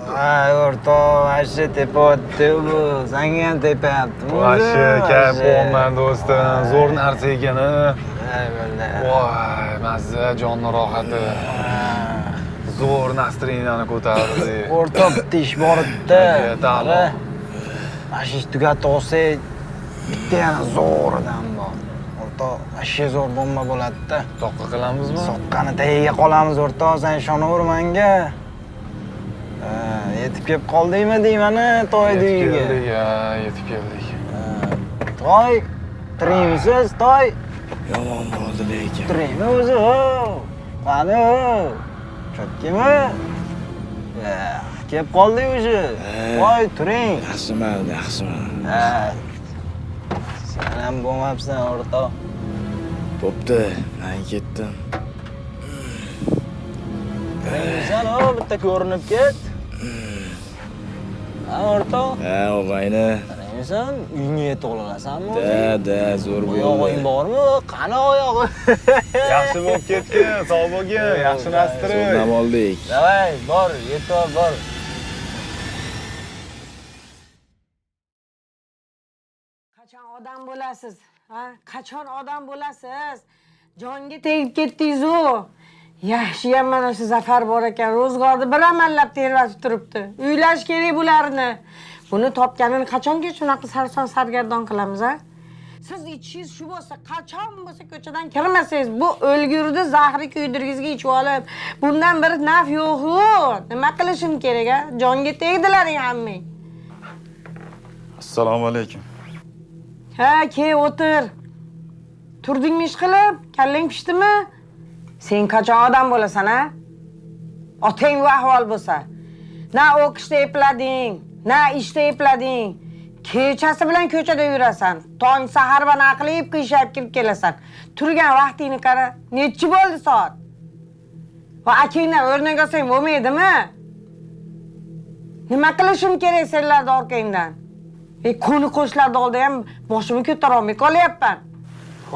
Ay, o'rtoq, asha tepayapti bu. Senga ham tepayaptimi? Asha, kayf bo'laman do'stim. Zo'r narsa ekan-a. Ay, bo'ldi. Voy, mazza, jonni rohati. Zo'r настроенияni ko'tardi. O'rtoq, bitta ish bor edi. Ta'lim. Mana shu ish tugatib olsak, bitta yana zo'ridan bor. O'rtoq, asha zo'r bomba bo'ladi-da. Toqqa qilamizmi? Soqqani tagiga qolamiz, o'rtoq. Sen ishonaver menga. Yetib kelib qoldingmi deyman-a, to'y uyiga. Yetib keldik. To'y, tirikmisiz, to'y? Yomon bo'ldi lekin. Tirikmi o'zi, ho? Qani, ho? Cho'tkimi? Kelib qoldik o'zi. Voy, turing. Yaxshiman. Sen ham bo'lmabsan, o'rtoq. Bo'pti, men ketdim. Turingsan, ho, bitta ko'rinib ket. Ha, o'rtoq? Og'ayni. Turingsan, uyingga yetib olasanmi o'zi? Da, zo'r bo'ldi. Oyog'ing bormi? Qani oyog'i? Yaxshi bo'lib ketgin, sog' bo'lgin, yaxshi nastirib. So'nam oldik. Davay, bor, yetib ol, bor. Qachon odam bo'lasiz? Ha? Qachon odam bo'lasiz? Jonga tegib ketdingiz-ku. Yaxshiyam mana shu Zafar bor ekan, ro'zg'orni bir amallab tervatib turibdi. Uylash kerak bularni. Buni topganini qachonga shunaqa sarson sargardon qilamiz, ha? Siz ichingiz shu bo'lsa, qachon bo'lsa ko'chadan kirmasangiz, bu o'lgurni zahri kuydirgizga ichib olib, bundan bir naf yo'q-ku. Nima qilishim kerak, ha? Jonga tegdilaring hammang. Assalomu alaykum. Ha, kel o'tir. Turdingmi ish qilib? Kallang pishdimi? Sen qachon odam bo'lasan, ha? Otang bu ahvol bo'lsa, na o'qishda eplading, na ishda eplading. Kechasi bilan ko'chada yurasan. Tong sahar bilan aqlib qiyshab kirib kelasan. Turgan vaqtingni qara. Nechi bo'ldi soat? Va akangdan o'rnak olsang bo'lmaydimi? Nima qilishim kerak senlarning orqangdan? Qo'ni qo'shlarni oldida ham boshimni ko'tara olmay qolyapman.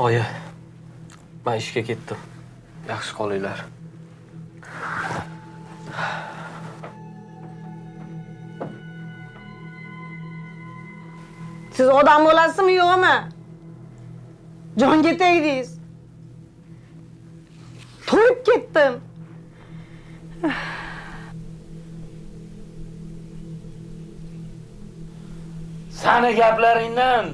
Oyi, men ishga ketdim. Yaxshi qolinglar. Siz odam bo'lasizmi, yo'qmi? Jonga tegdingiz. To'yib ketdim. Sani gaplaringdan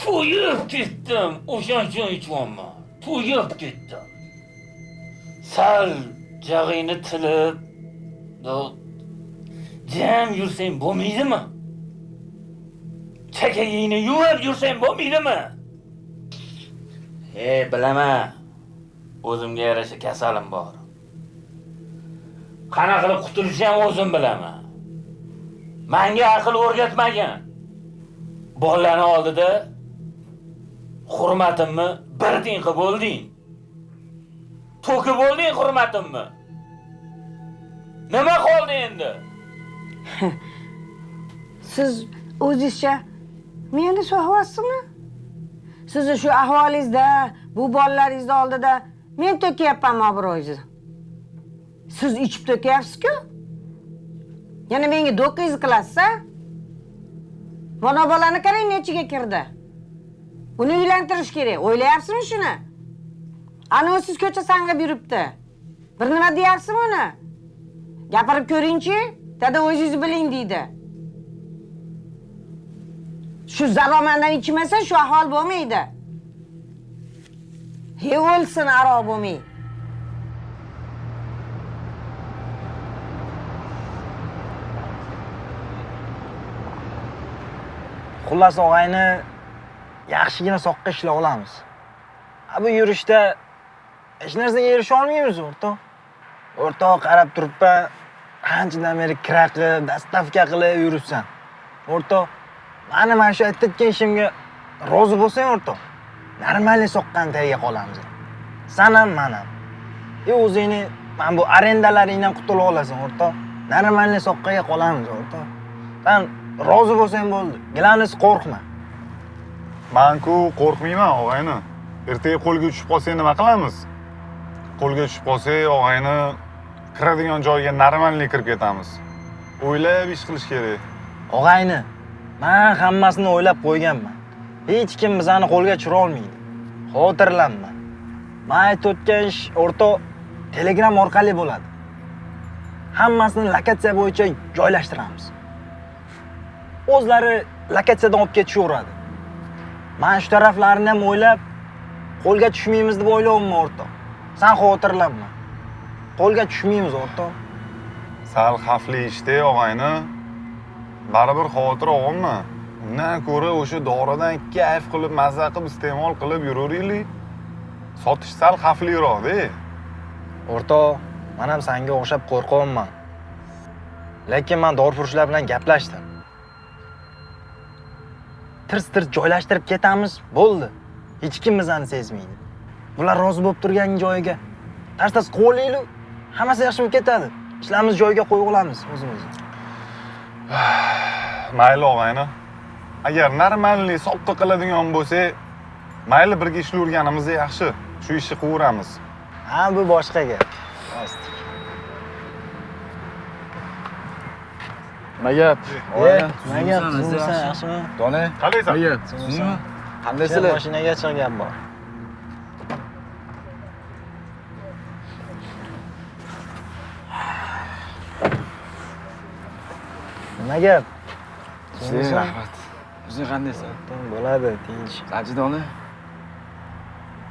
to'yib ketdim. O'shancha ichwanman. To'yib ketdim. Sal jag'ingni tilib, jam yursang bo'lmaydimi? Chakagingni yuvib yursang bo'lmaydimi? Bilaman. O'zimga yarasha kasalim bor. Qanaqa qilib qutulishni ham o'zim bilaman. Menga aql o'rgatmagan. Bolalarni oldida hurmatimni bir tiyin qilib bo'lding. To'kib bo'lding hurmatimni. Nima qoldi endi? Siz o'zingizcha meni so'hyapsizmi? Sizni shu ahvolingizda, bu bolalaringizni oldida men to'kyapmanmi obro'yingizni? Siz ichib to'kyapsiz-ku? Yana menga do'qingiz qilasiz-a? Mana bolani qarang nechiga kirdi. Uni uylantirish kerak. O'ylayapsizmi shuni? Ana siz ko'cha sang'ib yuribdi. Bir nima deyapsizmi uni? Gapirib ko'ring-chi, dada o'zingiz biling deydi. Shu zaromandan ichmasa shu ahvol bo'lmaydi. O'lsin aro bo'lmay. Xullas og'ayni yaxshigina soqqa ishlab olamiz. Bu yurishda hech narsaga erisha olmaymiz, o'rtoq. O'rtoq qarab turibman, qanchadan beri kira qilib, dastavka qilib yuribsan. O'rtoq, mana shu aytayotgan ishimga rozi bo'lsang, o'rtoq, normalniy soqqani tagiga qolamiz. Sen ham, men ham. O'zingni mana bu arendalaringdan qutulib olasan, o'rtoq. Normalniy soqqaga qolamiz, o'rtoq. Sen rozi bo'lsang bo'ldi. Gilanis qo'rqma. Men-ku qo'rqmayman, og'ayni. Ertaga qo'lga tushib qolsak nima qilamiz? Qo'lga tushib qolsak, og'ayni kiradigan joyga normalniy kirib ketamiz. O'ylab ish qilish kerak. Og'ayni, men hammasini o'ylab qo'yganman. Hech kim bizani qo'lga tushira olmaydi. Xotirlanma. Men aytayotgan ish o'rtoq Telegram orqali bo'ladi. Hammasini lokatsiya bo'yicha joylashtiramiz. O'zlari lokatsiyadan olib ketishaveradi. Men shu taraflarini ham o'ylab qo'lga tushmaymiz deb o'ylayapman o'rtoq. Sen xotirlanma. Qo'lga tushmaymiz o'rtoq. Sal xavfli ishda og'ayni. Baribir xavotir olma. Undan ko'ra o'sha doridan kayf qilib, mazza qilib iste'mol qilib yuraveraylik. Sotish sal xavfliroq-da. O'rtoq, men ham senga o'xshab qo'rqyapman. Lekin men dorifurushlar bilan gaplashdim. Tirs-tirs joylashtirib ketamiz, bo'ldi. Hech kim bizani sezmaydi. Bular rozi bo'lib turgan joyiga tars-tars qo'ylaylik, hammasi yaxshi bo'lib ketadi. Ishlarimiz joyiga qo'yib olamiz o'zimiz. Mayli og'ayni. Agar normalniy soqqa qiladigan bo'lsa, mayli birga ishlayverganimiz yaxshi. Shu ishni qilaveramiz. Ha, bu boshqa gap. Rost. Nima gap? Nima gap? Tuzilsan, yaxshimi? Dona? Qalaysan? Nima gap? Tuzilsan. Qandaysizlar? Mashinaga chiqgan bor. Nima gap? Sizga rahmat. O'zing qandaysan? Bo'ladi, tinch. Sanchi Dona?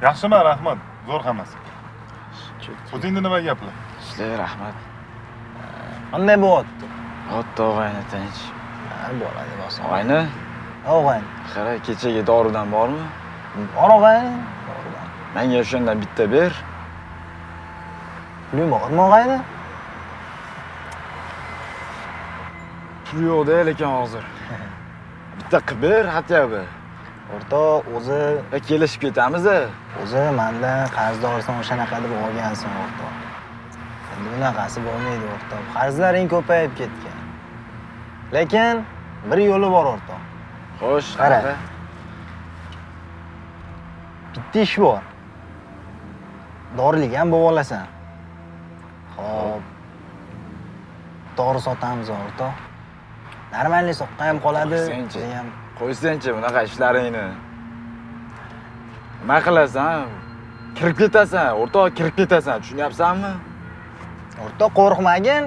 Yaxshiman, rahmat. Zo'r hammasi. O'zingda nima gaplar? Sizga rahmat. Qanday bo'lyapti? O'tda og'ayni tinch. Ha, bo'ladi, bosim. Og'ayni, Og'ayn. qara kechagi doridan bormi? Bor og'ayn. Menga o'shandan bitta ber. Pulim bormi og'ayni? Pul yo'q-da, lekin hozir. Bitta qilib ber, hatyobi. O'rtoq, o'zi Kelishib ketamiz-a. mendan qarzdorsan o'shanaqa deb olgansan o'rtoq. Endi bunaqasi bo'lmaydi o'rtoq. Qarzlaring ko'payib ketgan. Lekin bir yo'li bor o'rtoq. Xo'sh, Qara. qara. Bitta ish bor. Dorilik ham bo'lib olasan. Xo'p. Dori sotamiz o'rtoq. Normalniy soqqa ham qoladi. Qo'ysanchi. ham. Qo'ysanchi bunaqa ishlaringni. Nima qilasan? Kirib ketasan, o'rtoq kirib ketasan, tushunyapsanmi? O'rtoq qo'rqmagin.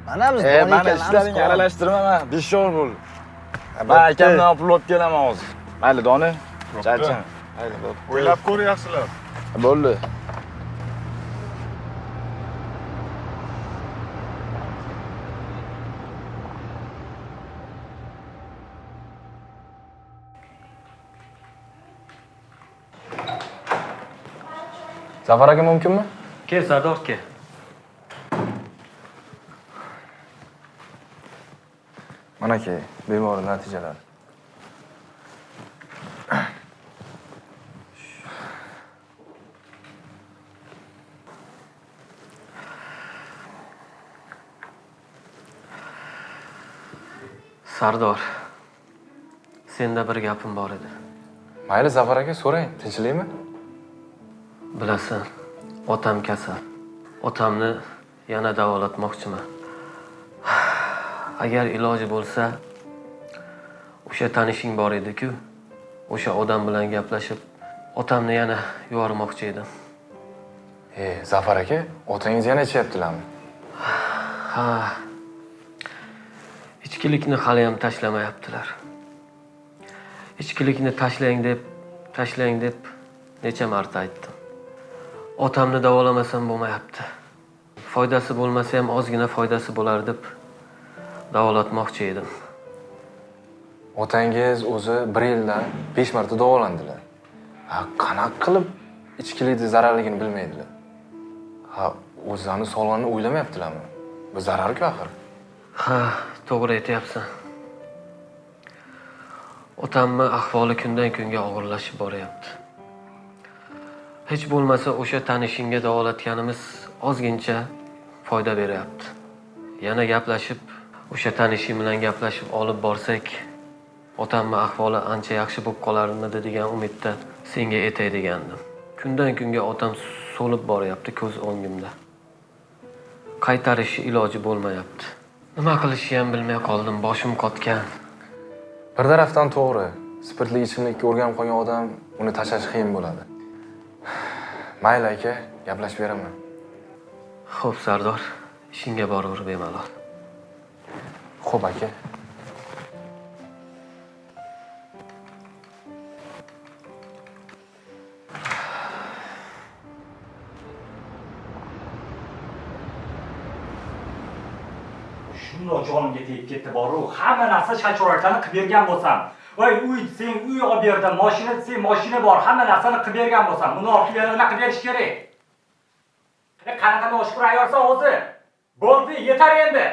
Mana biz Mana ishlaringni aralashtirmayman, beshor bo'l. Men akamdan pul olib kelaman hozir. Mayli, Doni. Charcham. Mayli, bo'pti. O'ylab ko'r yaxshilab. Bo'ldi. Zafar aka mumkinmi? Kel, Sardor, kel. Mana ke, bemorning natijalari. Sardor, senda bir gapim bor edi. Mayli Zafar aka, so'rang, tinchlikmi? Bilasan, otam kasal. Otamni yana davolatmoqchiman. Agar iloji bo'lsa, o'sha tanishing bor edi-ku, o'sha odam bilan gaplashib, otamni yana yubormoqchi edim. Zafar aka, otangiz yana ichyaptilarmi? Ha. Ichkilikni hali ham tashlamayaptilar. Ichkilikni tashlang deb necha marta aytdim. Otamni davolamasam bo'lmayapti. Foydasi bo'lmasa ham ozgina foydasi bo'lar deb davolatmoqchi edim. Otangiz o'zi 1 yilda 5 marta davolandilar. Qanaqa qilib ichkilikning zararligini bilmaydilar? O'zlarini sog'lig'ini o'ylamayaptilarmi? Bu zarar-ku axir. Ha, to'g'ri aytyapsan. Otamni ahvoli kundan kunga og'irlashib boryapti. Hech bo'lmasa o'sha tanishingga davolatganimiz ozgincha foyda beryapti. Yana gaplashib, o'sha tanishing bilan gaplashib olib borsak, otamni ahvoli ancha yaxshi bo'lib qolarmidi degan umidda senga aytay degandim. Kundan kunga otam so'lib boryapti ko'z o'ngimda. qaytarish iloji bo'lmayapti. Nima qilishni ham bilmay qoldim, boshim qotgan. Bir tarafdan to'g'ri. Spirtli ichimlikka o'rganib qolgan odam uni tashlash qiyin bo'ladi. Mayli aka, gaplashib beraman. Xo'p, Sardor, ishingga boraver bemalol. Xo'p aka. Shundoq jonimga tegib ketdi boru, hamma narsa shachoratlarni qilib bergan bo'lsam, voy uy desang uy olib berdim, mashina desang mashina bor, hamma narsani qilib bergan bo'lsam, buni ortiga nima qilib berish kerak? Qanaqa noshukr ayolsan o'zi? Bo'ldi, yetar endi.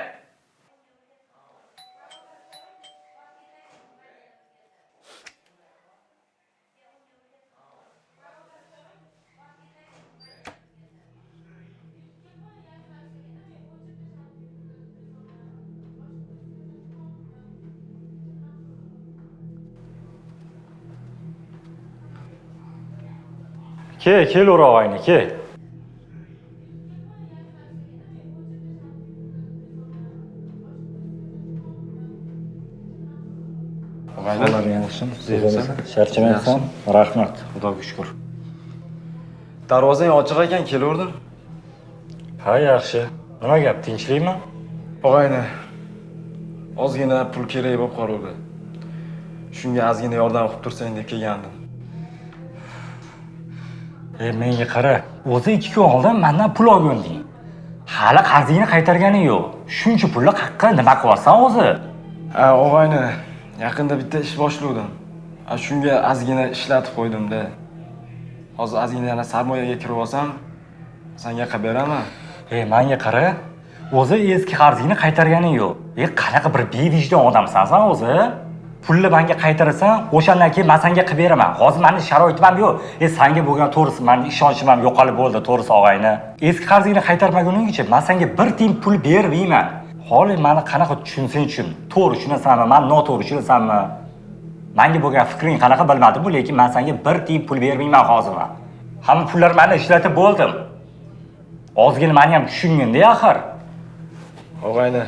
Kel o'rog'ayni, kel. Xabar yaxshimi? Charchamaysan? Rahmat, Xudoga shukr. Darvozang ochiq ekan, kelaverdim. Ha, yaxshi. Nima gap, tinchlikmi? Og'ayni. Ozgina pul kerak bo'lib qoldi. Shunga ozgina yordam qilib tursang deb kelgandim. Menga qara, o'zi 2 kun oldin mendan pul olganding. Hali qarzingni qaytarganing yo'q. Shuncha pulni haqqa nima qilasan o'zi? Ha, og'ayni, yaqinda bitta ish boshladim. Shunga ozgina ishlatib qo'ydim-da. Hozir ozgina yana sarmoyaga kirib olsam, senga qilib beraman. Menga qara, o'zi eski qarzingni qaytarganing yo'q. Qanaqa bir bevijdon odamsan sen o'zi? Pulni menga qaytarasan, o'shandan keyin men senga qilib beraman. Hozir meni sharoitim ham yo'q. Senga bo'lgan to'g'risi meni ishonchim ham yo'qolib bo'ldi, to'g'risi og'ayni. Eski qarzingni qaytarmaguningcha men senga bir tiyin pul bermayman. Holi meni qanaqa tushunsang tushun. To'g'ri tushunasanmi, men noto'g'ri tushunasanmi? Menga bo'lgan fikring qanaqa bilmadim-ku, lekin men senga bir tiyin pul bermayman hozir. Hamma pullarni men ishlatib bo'ldim. Ozgina meni ham tushungin-da axir. Og'ayni,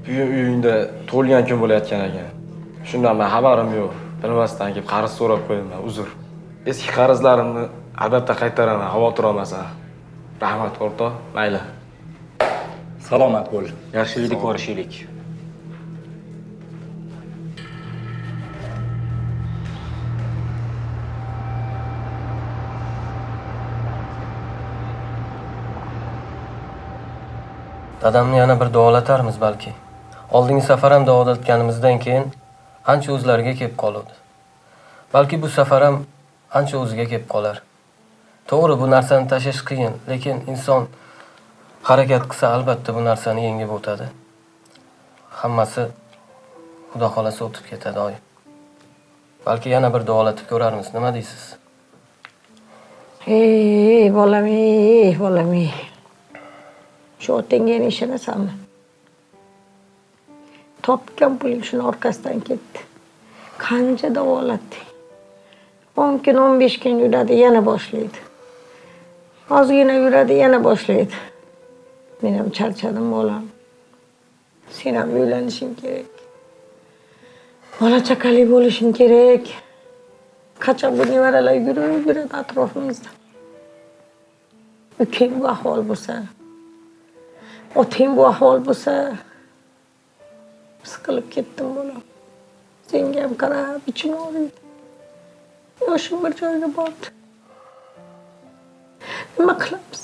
bugun uyingda to'lgan kun bo'layotgan ekan. Shundan men xabarim yo'q. Bilmasdan kelib qarz so'rab qo'ydim, uzr. Eski qarzlarimni albatta qaytaraman, xavotir olmasan. Rahmat o'rtoq, mayli. Salomat bo'l. Yaxshilikda ko'rishaylik. Dadamni yana bir duolatarmiz balki. Oldingi safar ham duolatganimizdan keyin ancha o'zlariga kelib qoldi. Balki bu safar ham ancha o'ziga kelib qolar. To'g'ri, bu narsani tashlash qiyin, lekin inson harakat qilsa albatta bu narsani yengib o'tadi. Hammasi Xudo xolasa o'tib ketadi, oy. Balki yana bir duolatib ko'rarmiz, nima deysiz? Bolam, bolam. Shu otangga ishonasanmi? Topgan puling shuni orqasidan ketdi. Qancha davolatdi. 10 kun, 15 kun yuradi, yana boshlaydi. Ozgina yuradi, yana boshlaydi. Men ham charchadim, bolam. Sen ham uylanishing kerak. Bola chaqali bo'lishing kerak. Qachon bu nevaralar yuradi atrofimizda. Ukang bu ahvol bo'lsa, otang bu ahvol bo'lsa, siqilib ketdim bolam. Senga ham qarab, ichim og'riydi. Yoshim bir joyga bordi. Nima qilamiz?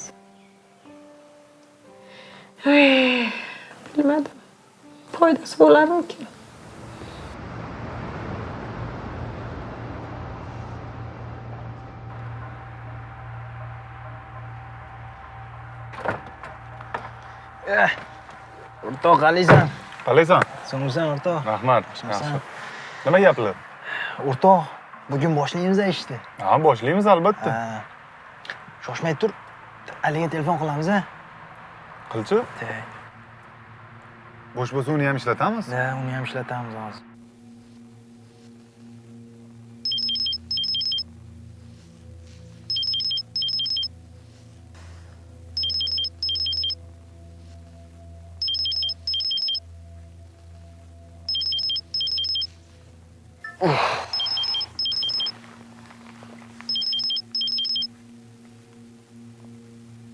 Bilmadim. Foydasi bo'larmikin? O'rtoq, qalaysan? Qalaysan? So'ngsan, o'rtoq. Rahmat. Yaxshi. Nima gaplar? O'rtoq, bugun boshlaymiz ishni. Ha, boshlaymiz albatta. Shoshmay tur. Aliga telefon qilamiz, a? Qilchi? Bo'sh bo'lsa uni ham ishlatamiz. Uni ham ishlatamiz hozir.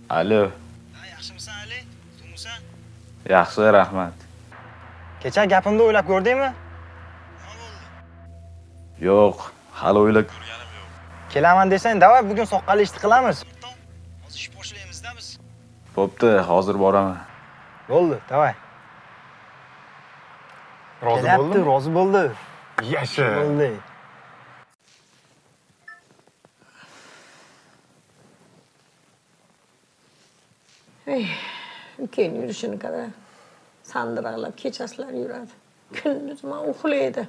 Alo, Yaxshimisan Ali? To'ngsan? yaxshi, rahmat. Kecha gapimni o'ylab ko'rdingmi? Yo'q, hali o'ylab ko'rganim yo'q. Kelaman desang, davay bugun soqqali ishni qilamiz. Hozir ish boshlaymizda biz. Bo'pti, hozir boraman. Bo'ldi, davay. Rozi Kelyapti, bo'ldimi? rozi bo'ldi. Yasha. Bo'ldi. Ey, ukang yurishini qara. Sandiraqlab kechasilar yuradi. Kunduz man uxlaydi.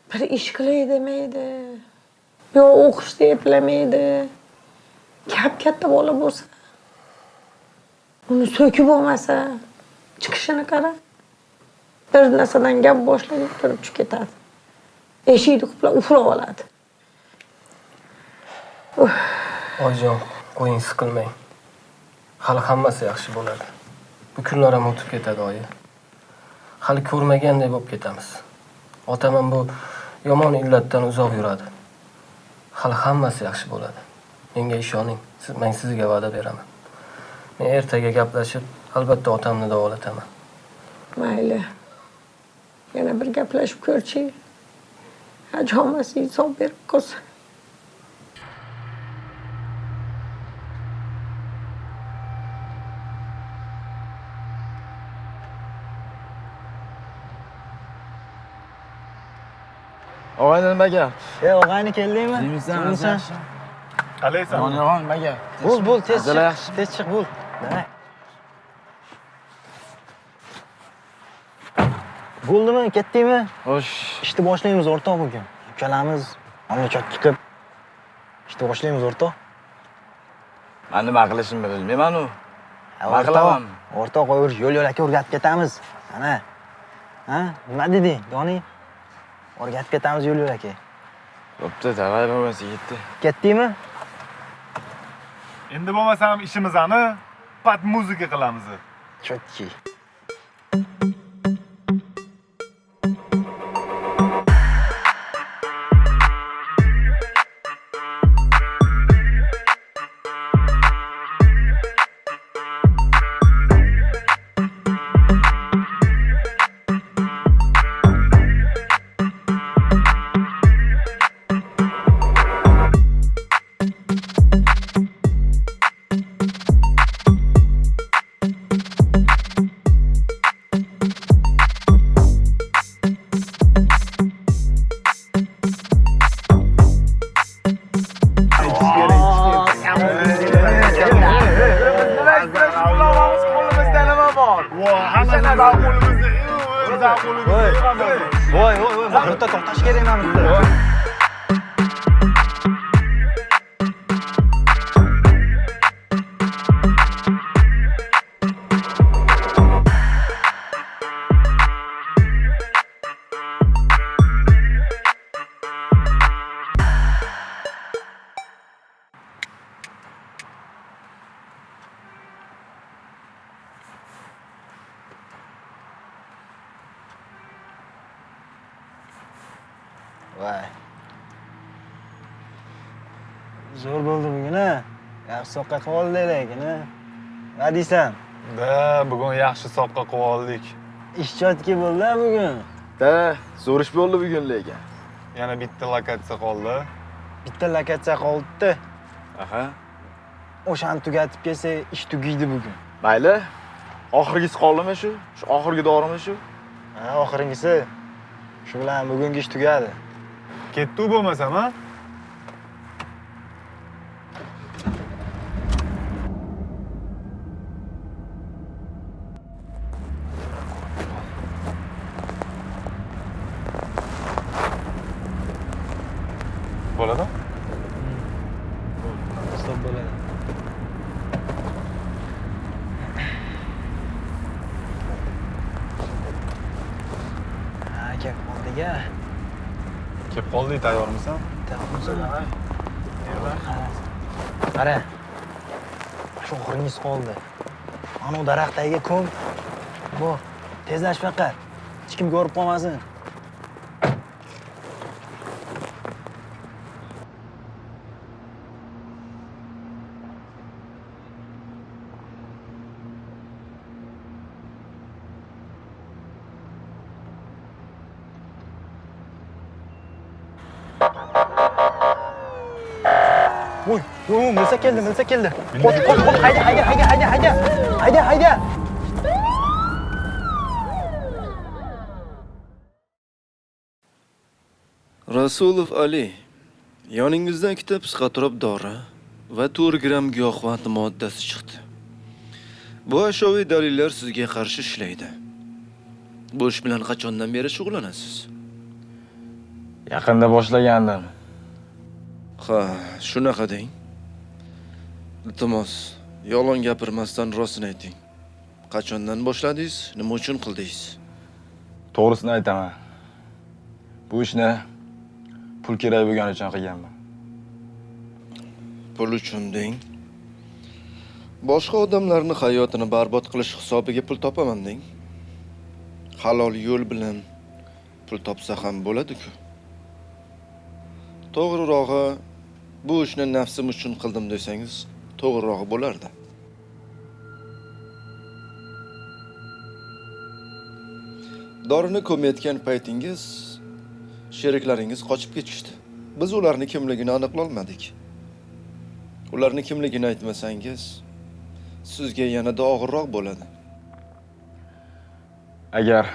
Bir ish qilay demaydi. Yo o'qishni eplamaydi. Katta bola bo'lsa, uni so'kib bo'lmasa, chiqishini qara. Bir narsadan gap boshlab turib chiqib ketadi. Eshikni quplab uxlab oladi. Oyijon, qo'ying siqilmang. Hali hammasi yaxshi bo'ladi. Bu kunlar ham o'tib ketadi, oyi. Hali ko'rmaganday bo'lib ketamiz. Otam ham bu yomon illatdan uzoq yuradi. Hali hammasi yaxshi bo'ladi. Menga ishoning. Men sizga va'da beraman. Men ertaga gaplashib, albatta otamni davolataman. Mayli. Yana bir gaplashib ko'rchi. Haj hammasi hisob berib qo'ysin. Og'ayni nima gap? Og'ayni keldingmi? Nimisan? Qalaysan? Yonig'on nima gap? Bo'l, tez Hazil chiq. yaxshi. Tez chiq, bo'l. Davay. Bo'ldimi? Ketdingmi? Xo'sh. Ishni boshlaymiz o'rtoq bugun. Ukkalamiz mamlakat chiqib ishni boshlaymiz o'rtoq. Men nima qilishimni bilmayman-ku. Nima O'rtoq, qilaman? o'rtoq yo'l-yo'lakay o'rgatib ketamiz. Ana. Ha? Nima deding, Doni? O'rgatib ketamiz yo'l-yo'lakay. Bo'pti, davay bo'lmasa ketdi. Ketdingmi? Endi bo'lmasam ishimizni pat muzika qilamiz. Chotki. Voy, Mahmudda to'xtash kerak Mahmudda. Voy. Zo'r bo'ldi bugun, ha? Yaxshi soqqa qilib oldik lekin, ha? Nima deysan? Da, bugun yaxshi soqqa qilib oldik. Ish chotki bo'ldi bugun. Da, zo'r ish bo'ldi bugun lekin. Yana bitta lokatsiya qoldi. Bitta lokatsiya qoldi. Aha. O'shani tugatib kelsa, ish tugaydi bugun. Mayli. Oxirgisi qoldimi shu? Shu oxirgi dorimi shu? Ha, oxirgisi. Shu bilan bugungi ish tugadi. Ketdi bo'lmasam, ha? Bo'ladi? Stop bo'ladi. Ha, kelib qoldik-a. Kelib qoldik, tayyormisan? Qara. Shu oxirgisi qoldi. Ana daraxt tagiga ko'm. Bor, tezlash faqat. Hech kim ko'rib qolmasin. Milsa keldi. Qo'sh, hayda. Rasulov Ali, yoningizdan ikkita psixotrop dori va 4 gramm giyohvand moddasi chiqdi. Bu ashyoviy dalillar sizga qarshi ishlaydi. Bu ish bilan qachondan beri shug'ullanasiz? Yaqinda boshlagandim. Ha, shunaqa deng. Iltimos, yolg'on gapirmasdan rostini ayting. Qachondan boshladingiz? Nima uchun qildingiz? To'g'risini aytaman. Bu ishni pul kerak bo'lgani uchun qilganman. Pul uchun deng. Boshqa odamlarni hayotini barbod qilish hisobiga pul topaman deng. Halol yo'l bilan pul topsa ham bo'ladi-ku. To'g'rirog'i, bu ishni nafsim uchun qildim desangiz, to'g'rirog'i bo'lardi. Dorini ko'mayotgan paytingiz sheriklaringiz qochib ketishdi. Biz ularni kimligini aniqlay olmadik. Ularni kimligini aytmasangiz, sizga yanada og'irroq bo'ladi. Agar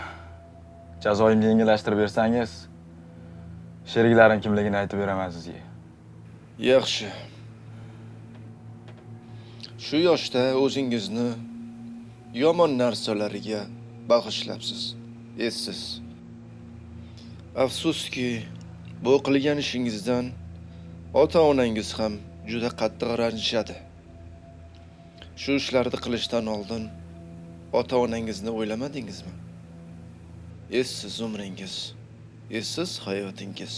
jazoimni yengillashtirib bersangiz, sheriklarim kimligini aytib beraman sizga. Yaxshi. Shu yoshda o'zingizni yomon narsalarga bag'ishlabsiz. Essiz. Afsuski, bu qilgan ishingizdan ota-onangiz ham juda qattiq ranjishadi. Shu ishlarni qilishdan oldin ota-onangizni o'ylamadingizmi? Essiz umringiz, essiz hayotingiz.